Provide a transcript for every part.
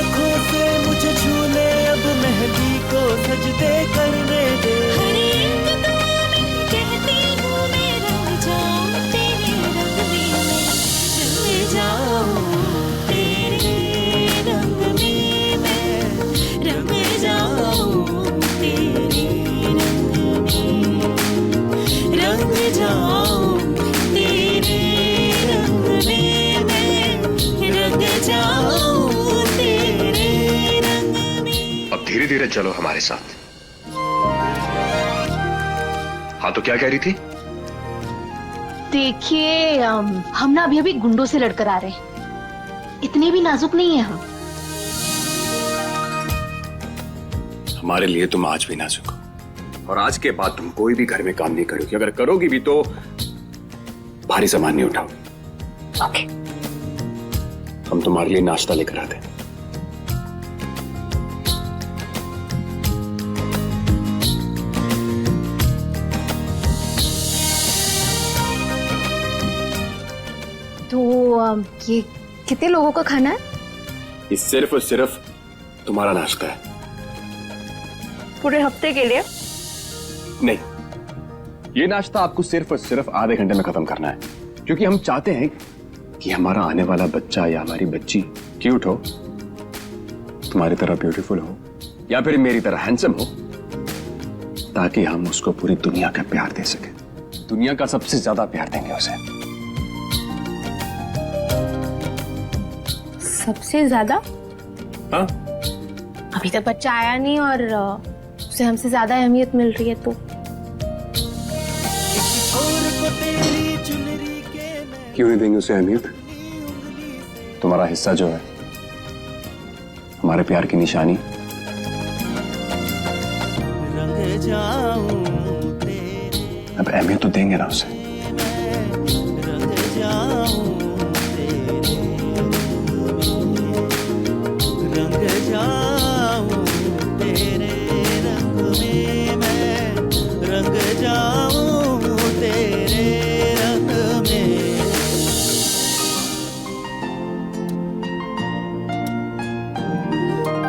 आंखों से मुझे छू ले, अब मेहंदी को सजदे करने दे। हर एक दुआ में कहती हूँ मैं रंग जाऊं तेरे रंग में, मैं रंग जाऊं तेरे रंग में, मैं रंग जाऊं तेरे रंग में, रंग जाऊं तेरे रंग में, मैं रंग जाऊं तेरे रंग में। अब धीरे धीरे चलो हमारे साथ। हाँ तो क्या कह रही थी? देखिए हम ना अभी अभी गुंडों से लड़कर आ रहे हैं, इतने भी नाजुक नहीं है हम। हमारे लिए तुम आज भी नाजुक हो, और आज के बाद तुम कोई भी घर में काम नहीं करोगी। अगर करोगी भी तो भारी सामान नहीं उठाओगी। ओके। हम तुम्हारे लिए नाश्ता लेकर आते हैं। तो ये कितने लोगों का खाना है? ये सिर्फ और सिर्फ तुम्हारा नाश्ता है। पूरे हफ्ते के लिए? नहीं, ये नाश्ता आपको सिर्फ और सिर्फ आधे घंटे में खत्म करना है, क्योंकि हम चाहते हैं कि हमारा आने वाला बच्चा या हमारी बच्ची क्यूट हो, तुम्हारी तरह ब्यूटीफुल हो, या फिर मेरी तरह हैंडसम हो, ताकि हम उसको पूरी दुनिया का प्यार दे सके। दुनिया का सबसे ज्यादा प्यार देंगे उसे। सबसे ज्यादा? हाँ? अभी तक बच्चा आया नहीं और उसे हमसे ज्यादा अहमियत मिल रही है तो क्यों नहीं देंगे उसे अहमियत? तुम्हारा हिस्सा जो है, हमारे प्यार की निशानी। अब अहमियत तो देंगे ना उसे।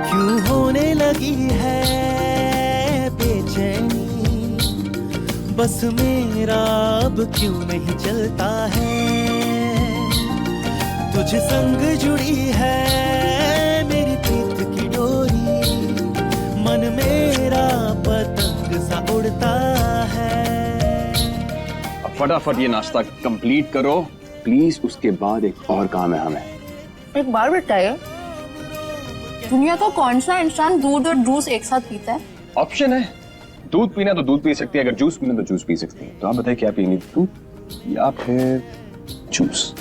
क्यों होने लगी है बेचैनी, बस मेरा अब क्यों नहीं चलता है। तुझ संग जुड़ी है मेरी प्रीत की डोरी, मन मेरा पतंग सा उड़ता है। अब फटाफट ये नाश्ता कंप्लीट करो प्लीज, उसके बाद एक और काम है हमें। एक बार बताइए, दुनिया का कौन सा इंसान दूध और जूस एक साथ पीता है? ऑप्शन है, दूध पीना तो दूध पी सकती है, अगर जूस पीना तो जूस पी सकती है। तो आप बताइए क्या पिएंगे, दूध या फिर जूस?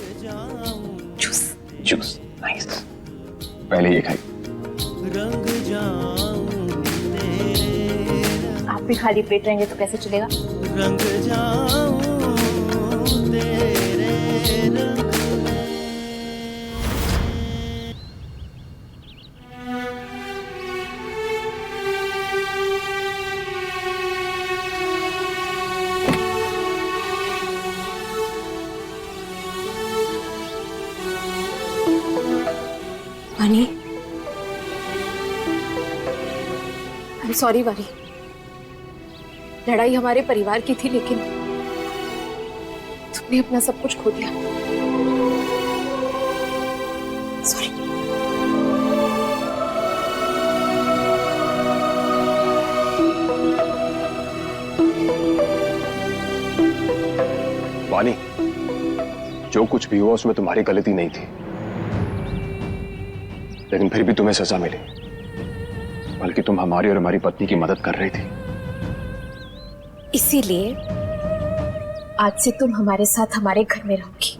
जूस। Juice, nice. पहले ये खाइए। आप भी खाली पेट रहेंगे तो कैसे चलेगा? रंग जाऊं तेरे रंग। वानी, आई एम सॉरी वानी। लड़ाई हमारे परिवार की थी, लेकिन तुमने अपना सब कुछ खो दिया। सॉरी। वानी, जो कुछ भी हुआ उसमें तुम्हारी गलती नहीं थी, लेकिन फिर भी तुम्हें सजा मिली, बल्कि तुम हमारी और हमारी पत्नी की मदद कर रही थी। इसीलिए आज से तुम हमारे साथ हमारे घर में रहोगी।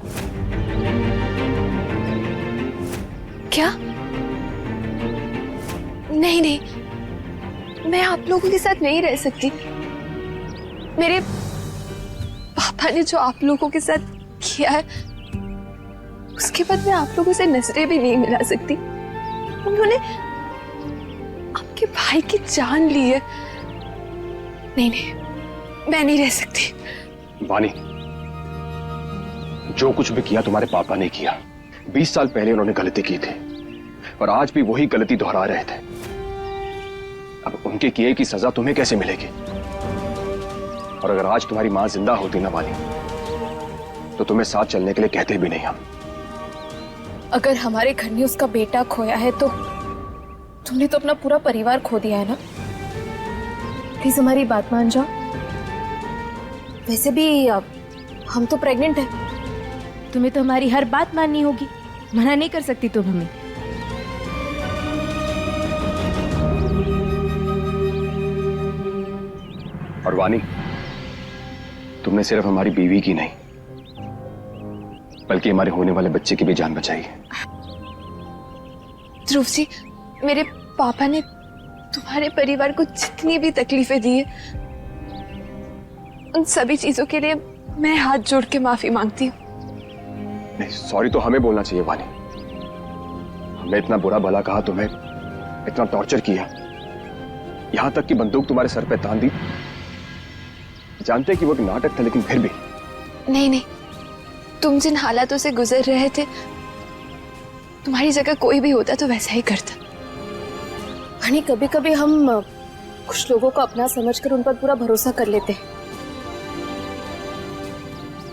क्या? नहीं नहीं, मैं आप लोगों के साथ नहीं रह सकती। मेरे पापा ने जो आप लोगों के साथ किया है, उसके बाद मैं आप लोगों से नजरें भी नहीं मिला सकती। उन्होंने आपके भाई की जान ली है। नहीं नहीं, मैं नहीं रह सकती। वानी, जो कुछ भी किया तुम्हारे पापा ने किया। 20 साल पहले उन्होंने गलती की थी, और आज भी वही गलती दोहरा रहे थे। अब उनके किए की सजा तुम्हें कैसे मिलेगी? और अगर आज तुम्हारी मां जिंदा होती ना वानी, तो तुम्हें साथ चलने के लिए कहते भी नहीं हम। अगर हमारे घर में उसका बेटा खोया है तो तुमने तो अपना पूरा परिवार खो दिया है ना। प्लीज हमारी बात मान जाओ। वैसे भी हम तो प्रेग्नेंट हैं। तुम्हें तो हमारी हर बात माननी होगी, मना नहीं कर सकती तुम हमें। और वानी, तुमने सिर्फ हमारी बीवी की नहीं, बल्कि हमारे होने वाले बच्चे की भी जान बचाई है। ध्रुव जी, मेरे पापा ने तुम्हारे परिवार को जितनी भी तकलीफें दी है, उन सभी चीजों के लिए मैं हाथ जोड़ के माफी मांगती हूँ। नहीं, सॉरी तो हमें बोलना चाहिए वानी। हमने इतना बुरा भला कहा, तुम्हें इतना टॉर्चर किया, यहां तक कि बंदूक तुम्हारे सर पे तान दी। जानते कि वो एक नाटक था, लेकिन फिर भी। नहीं नहीं, तुम जिन हालातों से गुजर रहे थे, तुम्हारी जगह कोई भी होता तो वैसा ही करता। हनी, कभी कभी हम कुछ लोगों को अपना समझकर उन पर पूरा भरोसा कर लेते हैं,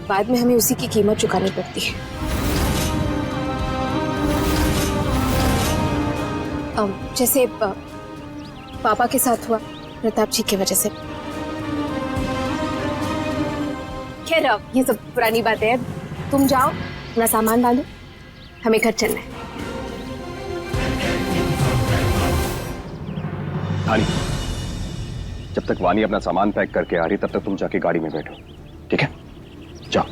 बाद में हमें उसी की कीमत चुकानी पड़ती है। जैसे पापा के साथ हुआ प्रताप जी की वजह से। खैर, ये सब पुरानी बातें हैं। तुम जाओ, अपना सामान डालो, हमें घर चलना है। वानी, जब तक वानी अपना सामान पैक करके आ रही, तब तक तुम जाके गाड़ी में बैठो, ठीक है? जाओ।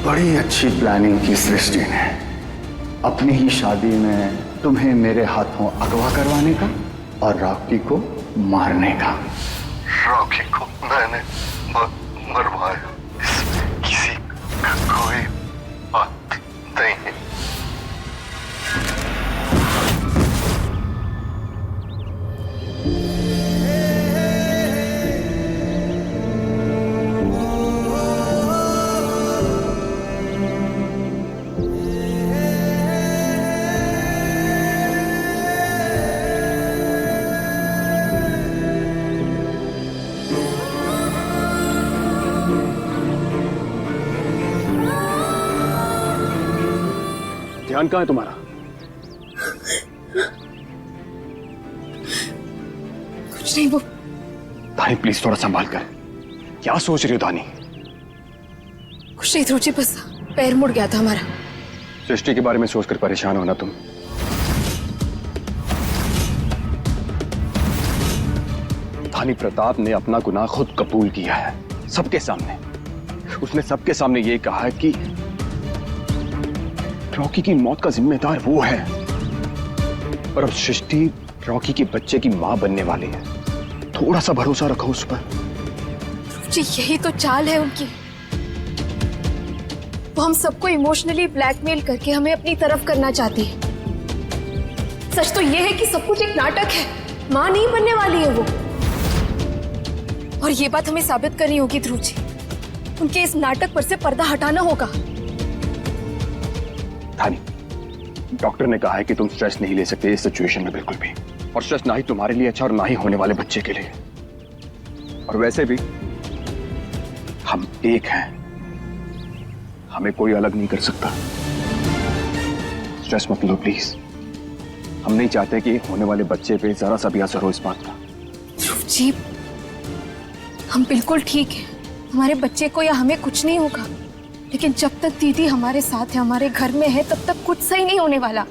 बड़ी अच्छी प्लानिंग की सृष्टि ने अपनी ही शादी में तुम्हें मेरे हाथों अगवा करवाने का और रॉकी को मारने का। रॉकी को मैंने मरवाया, इसमें किसी का कोई बात नहीं है। ध्यान कहाँ है तुम्हारा? कुछ नहीं, वो धानी प्लीज थोड़ा संभाल कर। क्या सोच रही हो धानी? कुछ नहीं ध्रुव जी, बस पैर मुड़ गया था हमारा। सृष्टि के बारे में सोचकर परेशान होना तुम। धानी, प्रताप ने अपना गुनाह खुद कबूल किया है, सबके सामने। उसने सबके सामने ये कहा है कि रॉकी की मौत का जिम्मेदार वो है, और अब सृष्टि रॉकी के बच्चे की मां बनने वाली है। थोड़ा सा भरोसा रखो उस पर। जी, यही तो चाल है उनकी। वो हम सबको इमोशनली ब्लैकमेल करके हमें अपनी तरफ करना चाहती है। सच तो ये है कि सब कुछ एक नाटक है, मां नहीं बनने वाली है वो। और ये बात हमें साबित करनी होगी ध्रुव जी। उनके इस नाटक पर से पर्दा हटाना होगा। धानी, डॉक्टर ने कहा है कि तुम स्ट्रेस नहीं ले सकते इस सिचुएशन में बिल्कुल भी, और स्ट्रेस ना ही तुम्हारे लिए अच्छा और ना ही होने वाले बच्चे के लिए। और वैसे भी हम एक हैं, हमें कोई अलग नहीं कर सकता। स्ट्रेस मत लो प्लीज। हम नहीं चाहते कि होने वाले बच्चे पे जरा सा भी असर हो इस बात का। ध्रुव जी, हम बिल्कुल ठीक हैं। हमारे बच्चे को या हमें कुछ नहीं होगा, लेकिन जब तक दीदी हमारे साथ है, हमारे घर में है, तब तक कुछ सही नहीं होने वाला।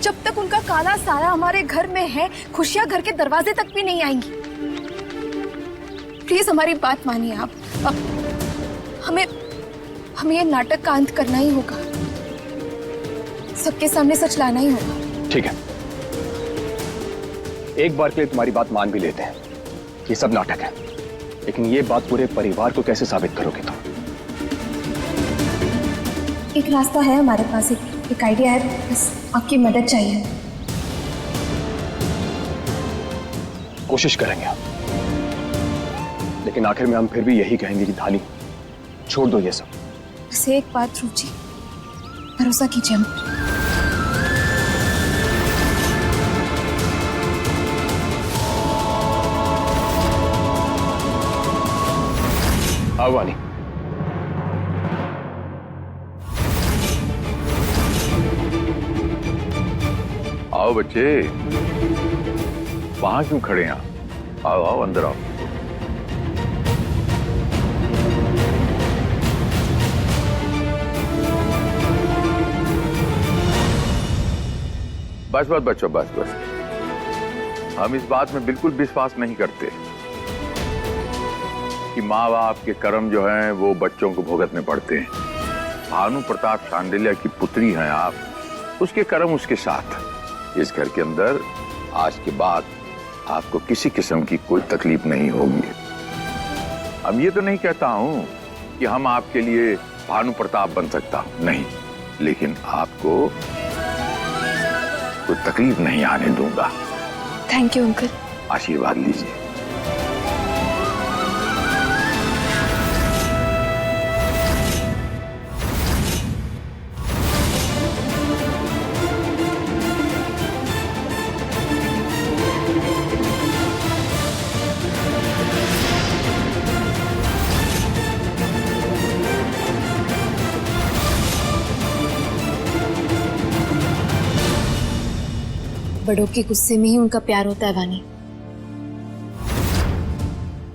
जब तक उनका काला साया हमारे घर में है, खुशियां घर के दरवाजे तक भी नहीं आएंगी। प्लीज हमारी बात मानिए आप। अब हमें ये नाटक का अंत करना ही होगा, सबके सामने सच लाना ही होगा। ठीक है, एक बार के लिए तुम्हारी बात मान भी लेते हैं, ये सब नाटक है, लेकिन ये बात पूरे परिवार को कैसे साबित करोगे तुम? एक रास्ता है हमारे पास, एक आइडिया है, बस आपकी मदद चाहिए। कोशिश करेंगे हम, लेकिन आखिर में हम फिर भी यही कहेंगे कि धानी, छोड़ दो ये सब। बस एक बात ध्रुव जी, भरोसा कीजिए हम। आओ वानी। आओ बच्चे, वहां क्यों खड़े हैं? आओ आओ अंदर आओ। बस बस बच्चों, बस बस। हम इस बात में बिल्कुल विश्वास नहीं करते कि माँ बाप के कर्म जो हैं वो बच्चों को भुगतने पड़ते हैं। भानु प्रताप शांडिल्य की पुत्री हैं आप, उसके कर्म उसके साथ। इस घर के अंदर आज के बाद आपको किसी किस्म की कोई तकलीफ नहीं होगी। अब ये तो नहीं कहता हूं कि हम आपके लिए भानु प्रताप बन सकता हूं, नहीं, लेकिन आपको कोई तकलीफ नहीं आने दूंगा। Thank you uncle. आशीर्वाद लीजिए। बड़ों के गुस्से में ही उनका प्यार होता है वानी।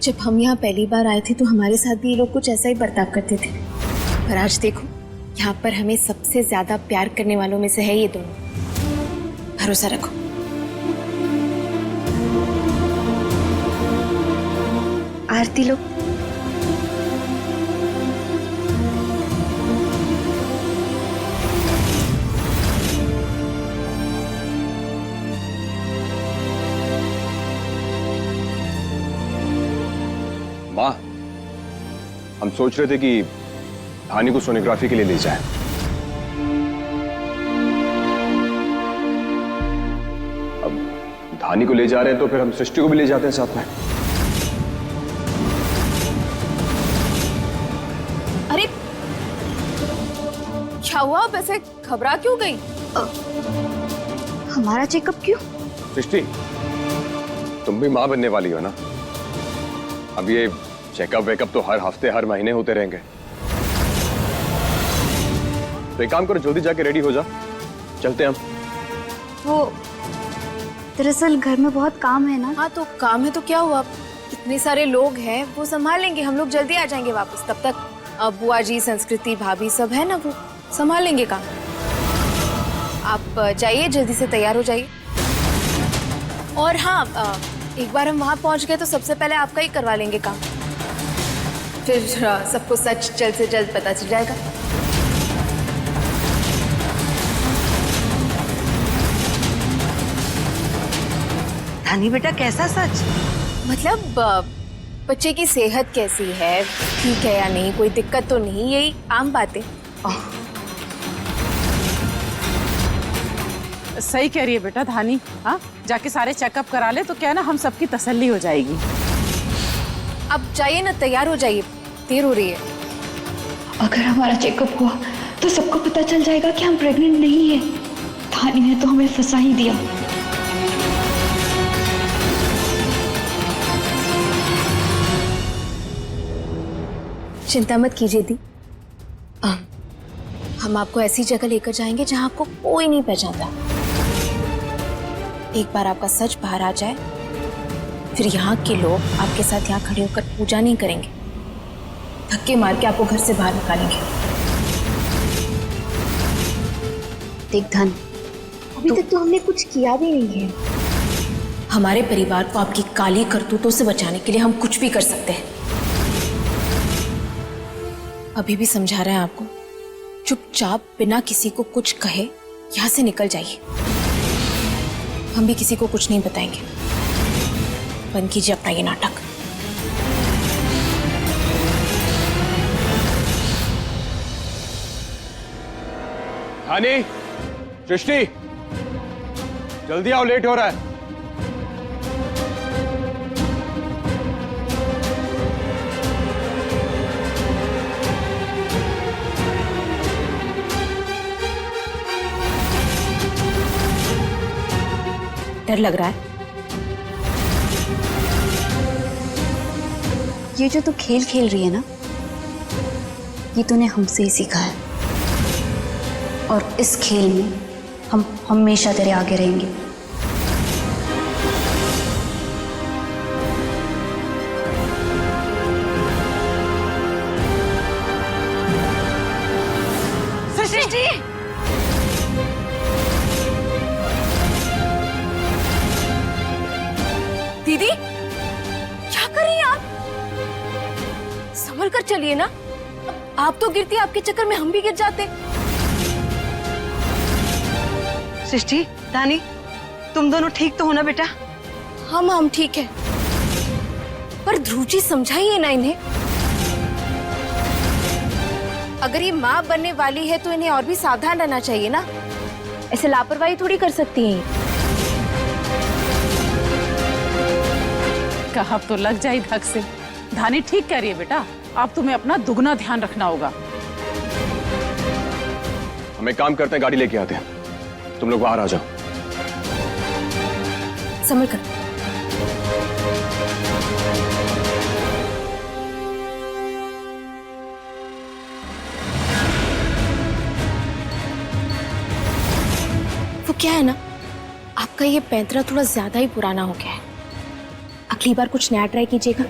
जब हम यहाँ पहली बार आए थे तो हमारे साथ भी ये लोग कुछ ऐसा ही बर्ताव करते थे, पर आज देखो यहाँ पर हमें सबसे ज्यादा प्यार करने वालों में से है ये दोनों। भरोसा रखो। आरती लोग माँ, हम सोच रहे थे कि धानी को सोनोग्राफी के लिए ले जाएं। अब धानी को ले जा रहे हैं तो फिर हम सृष्टि को भी ले जाते हैं साथ में। अरे क्या हुआ? वैसे घबरा क्यों गई? हमारा चेकअप क्यों? सृष्टि, तुम भी माँ बनने वाली हो ना? अब ये चेकअप वेकअप तो हर हफ्ते हर महीने होते रहेंगे। तो एक काम करो, जल्दी जाके रेडी हो जा, चलते हैं हम। वो दरअसल घर में बहुत काम है ना। हाँ तो काम है तो क्या हुआ, इतने सारे लोग हैं, वो संभाल लेंगे। हम लोग जल्दी आ जाएंगे वापस। तब तक बुआ जी, संस्कृति, भाभी सब है ना, वो संभाल लेंगे काम। आप जाइए, जल्दी से तैयार हो जाइए। और हाँ, एक बार हम वहां पहुंच गए तो सबसे पहले आपका ही करवा लेंगे काम, फिर सबको सच जल्द से जल्द पता चल जाएगा। धानी बेटा, कैसा सच? मतलब बच्चे की सेहत कैसी है, ठीक है या नहीं, कोई दिक्कत तो नहीं, यही आम बातें। सही कह रही है बेटा धानी। हाँ, जाके सारे चेकअप करा ले तो क्या है ना, हम सबकी तसल्ली हो जाएगी। अब जाइए ना, तैयार हो जाइए, देर हो रही है। अगर हमारा चेकअप हुआ तो सबको पता चल जाएगा कि हम प्रेग्नेंट नहीं है। धानी ने तो हमें फंसा ही दिया। चिंता मत कीजिए दी, हम आपको ऐसी जगह लेकर जाएंगे जहां आपको कोई नहीं पहचानता। एक बार आपका सच बाहर आ जाए, फिर यहाँ के लोग आपके साथ यहाँ खड़े होकर पूजा नहीं करेंगे, धक्के मार के आपको घर से बाहर निकालेंगे। देख धन, अभी तक तो हमने कुछ किया भी नहीं है। हमारे परिवार को आपकी काली करतूतों से बचाने के लिए हम कुछ भी कर सकते हैं। अभी भी समझा रहे हैं आपको, चुपचाप बिना किसी को कुछ कहे यहाँ से निकल जाइए। हम भी किसी को कुछ नहीं बताएंगे। बंद कीजिए अपना ये नाटक। धानी, सृष्टि, जल्दी आओ, लेट हो रहा है। डर लग रहा है? ये जो तू खेल खेल रही है ना, ये तूने हमसे ही सीखा है। और इस खेल में हम हमेशा तेरे आगे रहेंगे। सृष्टि! दीदी, क्या कर रही हैं आप? संभल कर चलिए ना। आप तो गिरती, आपके चक्कर में हम भी गिर जाते। सृष्टि, दानी, तुम दोनों ठीक तो हो ना बेटा? हम ठीक है, पर ध्रुव जी समझाइए ना इन्हें। अगर ये माँ बनने वाली है तो इन्हें और भी सावधान रहना चाहिए ना। ऐसे लापरवाही थोड़ी कर सकती हैं। कहा तो लग जाए धक से। धानी ठीक कह रही है बेटा, अब तुम्हें अपना दुगना ध्यान रखना होगा। हम एक काम करते हैं, गाड़ी लेके आते हैं, तुम लोग बाहर आ जाओ। संभल कर। वो क्या है ना, आपका ये पैंतरा थोड़ा ज्यादा ही पुराना हो गया है। अगली बार कुछ नया ट्राई कीजिएगा,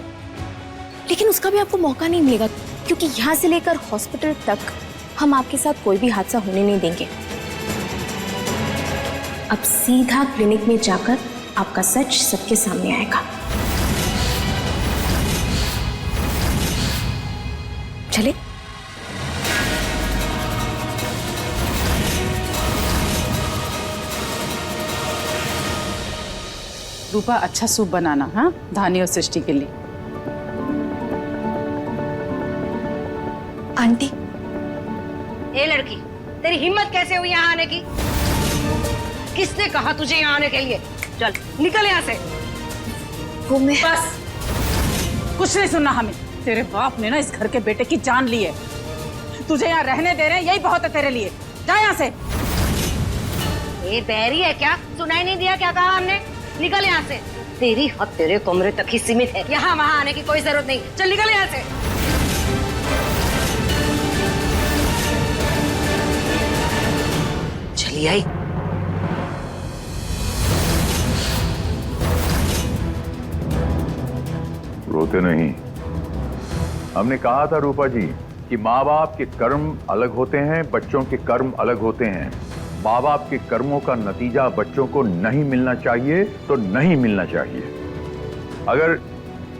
लेकिन उसका भी आपको मौका नहीं मिलेगा, क्योंकि यहाँ से लेकर हॉस्पिटल तक हम आपके साथ कोई भी हादसा होने नहीं देंगे। अब सीधा क्लिनिक में जाकर आपका सच सबके सामने आएगा। चले। रूपा, अच्छा सूप बनाना, हाँ, धानी और सृष्टि के लिए। आंटी। ए लड़की, तेरी हिम्मत कैसे हुई यहाँ आने की? किसने कहा तुझे यहाँ आने के लिए? चल निकल यहाँ से। वो मैं बस, कुछ नहीं सुनना हमें। तेरे बाप ने ना इस घर के बेटे की जान ली है। तुझे यहाँ रहने दे रहे हैं, यही बहुत है तेरे लिए। जा यहाँ से। ये बैरी है क्या? सुनाई नहीं दिया क्या कहा हमने? निकल यहाँ से। तेरी हद तेरे कमरे तक ही सीमित है, यहाँ वहाँ आने की कोई जरूरत नहीं। चल निकल यहाँ से। चली आई। रोते नहीं। हमने कहा था रूपा जी कि माँ बाप के कर्म अलग होते हैं, बच्चों के कर्म अलग होते हैं। माँ बाप के कर्मों का नतीजा बच्चों को नहीं मिलना चाहिए तो नहीं मिलना चाहिए। अगर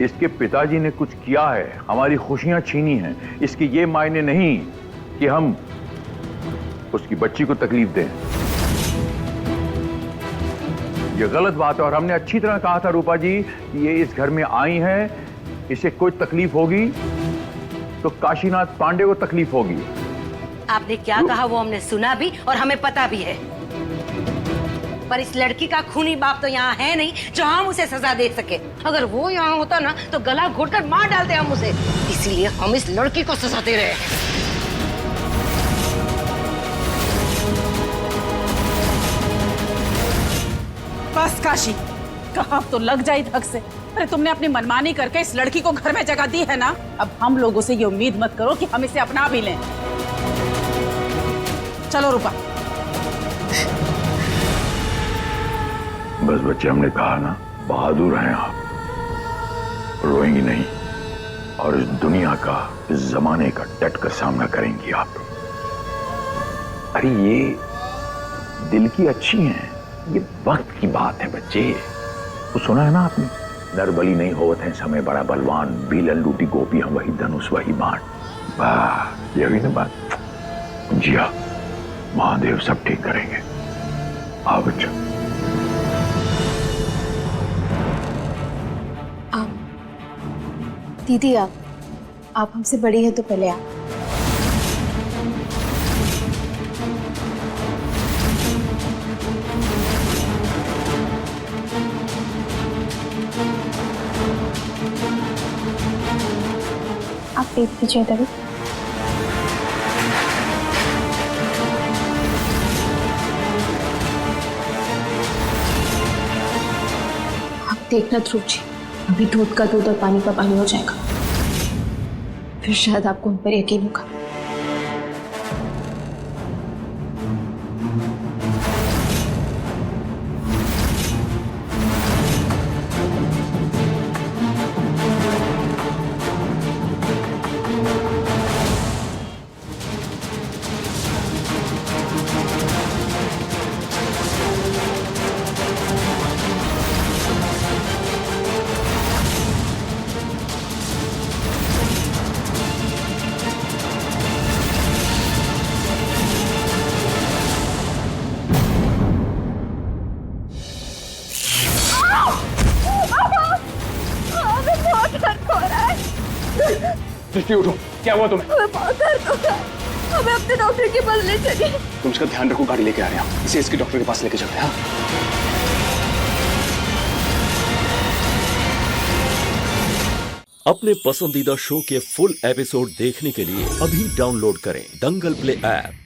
इसके पिताजी ने कुछ किया है, हमारी खुशियां छीनी हैं, इसके ये मायने नहीं कि हम उसकी बच्ची को तकलीफ दें। ये गलत बात है। और हमने अच्छी तरह कहा था रूपा जी कि ये इस घर में आई है, इसे कोई तकलीफ होगी तो काशीनाथ पांडे को तकलीफ होगी। आपने क्या कहा वो हमने सुना भी और हमें पता भी है, पर इस लड़की का खूनी बाप तो यहाँ है नहीं जो हम उसे सजा दे सके। अगर वो यहाँ होता ना तो गला घोटकर मार डालते हम उसे। इसीलिए हम इस लड़की को सजा दे रहे हैं। बस काशी, कहा तो लग जाए धक से। अरे तुमने अपनी मनमानी करके इस लड़की को घर में जगह दी है ना, अब हम लोगों से ये उम्मीद मत करो कि हम इसे अपना भी लें। चलो रूपा। बस बच्चे, हमने कहा ना, बहादुर हैं आप, रोएंगी नहीं और इस दुनिया का, इस जमाने का डट कर सामना करेंगी आप। अरे ये दिल की अच्छी हैं, ये वक्त की बात है बच्चे। वो सुना है ना आपने, नरबली नहीं होवत है समय बड़ा बलवान, भीलन लूटी गोपी हम वही धनुष वही बाण। वाह, ये हुई ना बात। जी हाँ, महादेव सब ठीक करेंगे। आओ बच्चा। दीदी, आप हमसे बड़ी है तो पहले आप। आप देख दीजिए तभी। देखना ध्रुव जी, अभी दूध का दूध और पानी का पानी हो जाएगा, फिर शायद आपको उन पर यकीन होगा। दृष्टि उठो, क्या हुआ तुम्हें? हमें बहुत दर्द होगा, हमें अपने डॉक्टर के पास ले चलिए। तुम इसका ध्यान रखो, गाड़ी लेके आ रहे हैं, इसे इसके डॉक्टर के पास लेके चलते हैं। अपने पसंदीदा शो के फुल एपिसोड देखने के लिए अभी डाउनलोड करें दंगल प्ले ऐप।